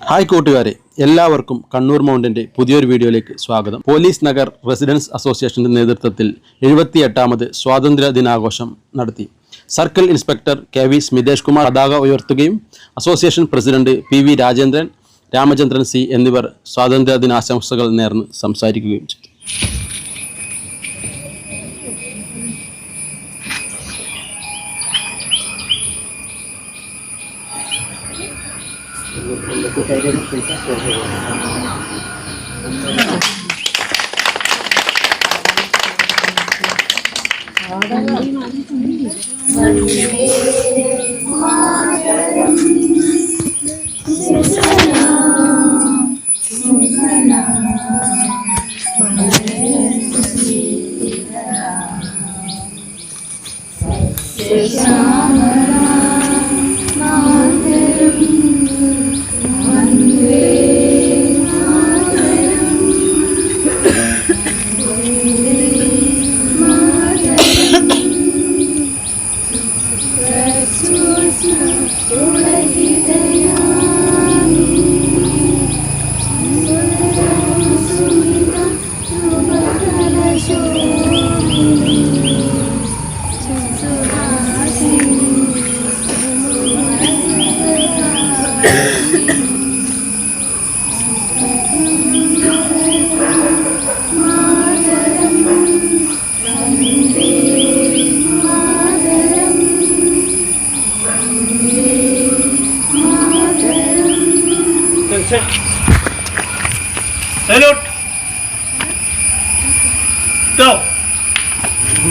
Hi കൂട്ടുകാരെ, എല്ലാവർക്കും കണ്ണൂർ മൗണ്ടിൻ്റെ പുതിയൊരു വീഡിയോയിലേക്ക് സ്വാഗതം. പോലീസ് നഗർ റെസിഡൻസ് അസോസിയേഷൻ്റെ നേതൃത്വത്തിൽ 78ാമത് സ്വാതന്ത്ര്യ ദിനാഘോഷം നടത്തി. Circle inspector KV Smithesh Kumar പതാക ഉയർത്തുകയും association president PV Rajendran, Ramachandran C എന്നിവർ സ്വാതന്ത്ര്യ ദിനാശംസകൾ നേർന്ന് സംസാരിക്കുകയും ചെയ്തു.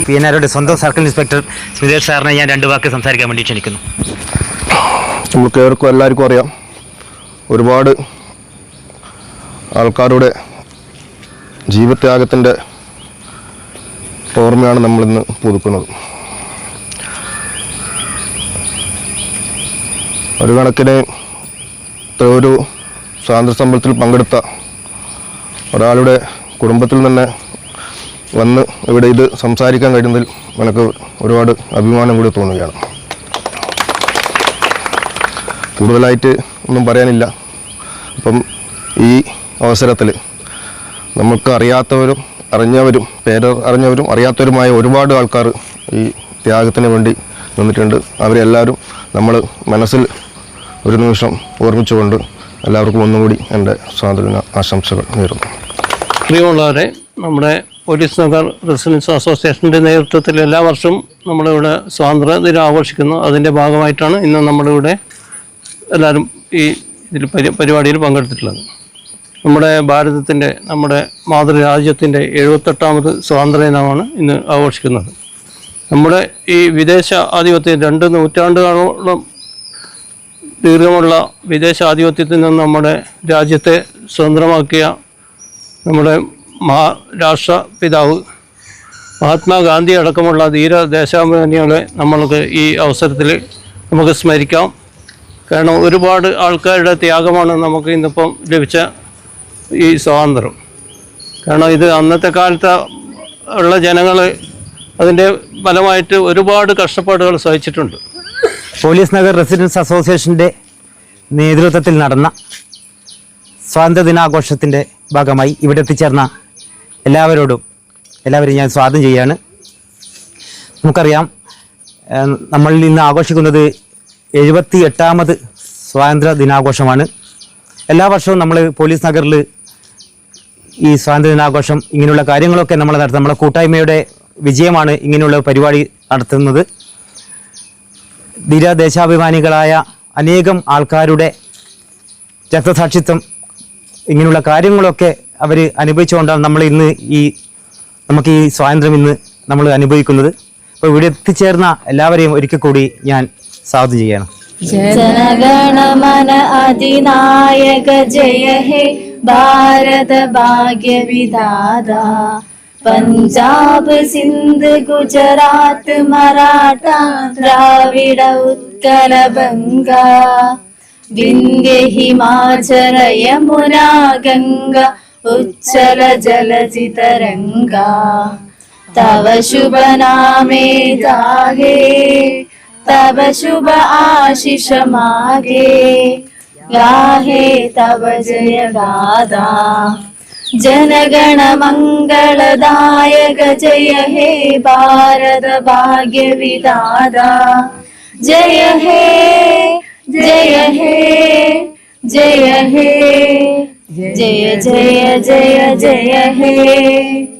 PNRയുടെ സ്വന്തം സർക്കിൾ ഇൻസ്പെക്ടർ സ്മിതേഷ് സാറിനെ ഞാൻ 2 വാക്ക് സംസാരിക്കാൻ വേണ്ടി ക്ഷണിക്കുന്നു. നമുക്ക് എല്ലാവർക്കും അറിയാം, ഒരുപാട് ആൾക്കാരുടെ ജീവത്യാഗത്തിൻ്റെ ഓർമ്മയാണ് നമ്മളിന്ന് പുതുക്കുന്നത്. ഒരു കണക്കിന് ഒരു സ്വാതന്ത്ര്യ സമരത്തിൽ പങ്കെടുത്ത ഒരാളുടെ കുടുംബത്തിൽ തന്നെ വന്ന് ഇവിടെ ഇത് സംസാരിക്കാൻ കഴിയുന്നതിൽ എനിക്ക് ഒരുപാട് അഭിമാനം കൂടി തോന്നുകയാണ്. കൂടുതലായിട്ട് ഒന്നും പറയാനില്ല. അപ്പം ഈ അവസരത്തിൽ നമുക്ക് അറിയാത്തവരും അറിഞ്ഞവരും അറിഞ്ഞവരും അറിയാത്തവരുമായ ഒരുപാട് ആൾക്കാർ ഈ ത്യാഗത്തിന് വേണ്ടി നിന്നിട്ടുണ്ട്. അവരെല്ലാവരും നമ്മൾ മനസ്സിൽ ഒരു നിമിഷം ഓർമ്മിച്ചുകൊണ്ട് എല്ലാവർക്കും ഒന്നുകൂടി എൻ്റെ സ്വാതന്ത്ര്യ ആശംസകൾ നേരുന്നു. പ്രിയമുള്ളവരെ, നമ്മുടെ പോലീസ് നഗർ റെസിഡൻസ് അസോസിയേഷൻ്റെ നേതൃത്വത്തിൽ എല്ലാ വർഷവും നമ്മളിവിടെ സ്വാതന്ത്ര്യ ദിനം ആഘോഷിക്കുന്നു. അതിൻ്റെ ഭാഗമായിട്ടാണ് ഇന്ന് നമ്മളിവിടെ എല്ലാവരും ഈ ഇതിൽ പരിപാടിയിൽ പങ്കെടുത്തിട്ടുള്ളത്. നമ്മുടെ ഭാരതത്തിൻ്റെ, നമ്മുടെ മാതൃരാജ്യത്തിൻ്റെ 78ാമത് സ്വാതന്ത്ര്യ ദിനമാണ് ഇന്ന് ആഘോഷിക്കുന്നത്. നമ്മുടെ ഈ വിദേശ ആധിപത്യം 2 നൂറ്റാണ്ടുകളോളം ദീർഘമുള്ള വിദേശ ആധിപത്യത്തിൽ നിന്ന് നമ്മുടെ രാജ്യത്തെ സ്വതന്ത്രമാക്കിയ നമ്മുടെ രാഷ്ട്രപിതാവ് മഹാത്മാഗാന്ധി അടക്കമുള്ള ധീര ദേശാഭിമാനികളെ നമ്മൾക്ക് ഈ അവസരത്തിൽ നമുക്ക് സ്മരിക്കാം. കാരണം ഒരുപാട് ആൾക്കാരുടെ ത്യാഗമാണ് നമുക്ക് ഇന്നിപ്പം ലഭിച്ച ഈ സ്വാതന്ത്ര്യം. കാരണം ഇത് അന്നത്തെ കാലത്ത് ഉള്ള ജനങ്ങൾ അതിൻ്റെ ഫലമായിട്ട് ഒരുപാട് കഷ്ടപ്പാടുകൾ സഹിച്ചിട്ടുണ്ട്. പോലീസ് നഗർ റെസിഡൻസ് അസോസിയേഷൻ്റെ നേതൃത്വത്തിൽ നടന്ന സ്വാതന്ത്ര്യ ദിനാഘോഷത്തിൻ്റെ ഭാഗമായി ഇവിടെ എത്തിച്ചേർന്ന എല്ലാവരെയും ഞാൻ സ്വാഗതം ചെയ്യുകയാണ്. നമുക്കറിയാം, നമ്മൾ ഇന്ന് ആഘോഷിക്കുന്നത് 78ാമത് സ്വാതന്ത്ര്യ ദിനാഘോഷമാണ്. എല്ലാ വർഷവും നമ്മൾ പോലീസ് നഗറിൽ ഈ സ്വാതന്ത്ര്യ ദിനാഘോഷം ഇങ്ങനെയുള്ള കാര്യങ്ങളൊക്കെ നമ്മൾ നടത്തും. നമ്മളെ കൂട്ടായ്മയുടെ വിജയമാണ് ഇങ്ങനെയുള്ള പരിപാടി നടത്തുന്നത്. ധീരദേശാഭിമാനികളായ അനേകം ആൾക്കാരുടെ രക്തസാക്ഷിത്വം, ഇങ്ങനെയുള്ള കാര്യങ്ങളൊക്കെ അവർ അനുഭവിച്ചുകൊണ്ടാണ് നമ്മൾ ഇന്ന് നമുക്ക് ഈ സ്വാതന്ത്ര്യം ഇന്ന് നമ്മൾ അനുഭവിക്കുന്നത്. അപ്പോൾ ഇവിടെ എത്തിച്ചേർന്ന എല്ലാവരെയും ഒരിക്കൽ കൂടി ഞാൻ സ്വാഗതം ചെയ്യണം. ജനഗണമന അതിനായക ജയ ഹേ ഭാരത ഭാഗ്യ വിധാത, പഞ്ചാബ് സിന്ധ് ഗുജറാത്ത് മറാഠ ദ്രാവിഡ ഉത്കല ബംഗ, വിന്ധ്യ ഹിമാചല യമുന ഗംഗ ഉജ്ജല ജലജിതരംഗ, तव शुभ नामे जागे, तव शुभ आशीष मागे, गाहे तव जय गाथा जनगण मंगलदायक जय हे भारत भाग्य विधाता जय हे जय हे जय हे जय जय जय जय हे।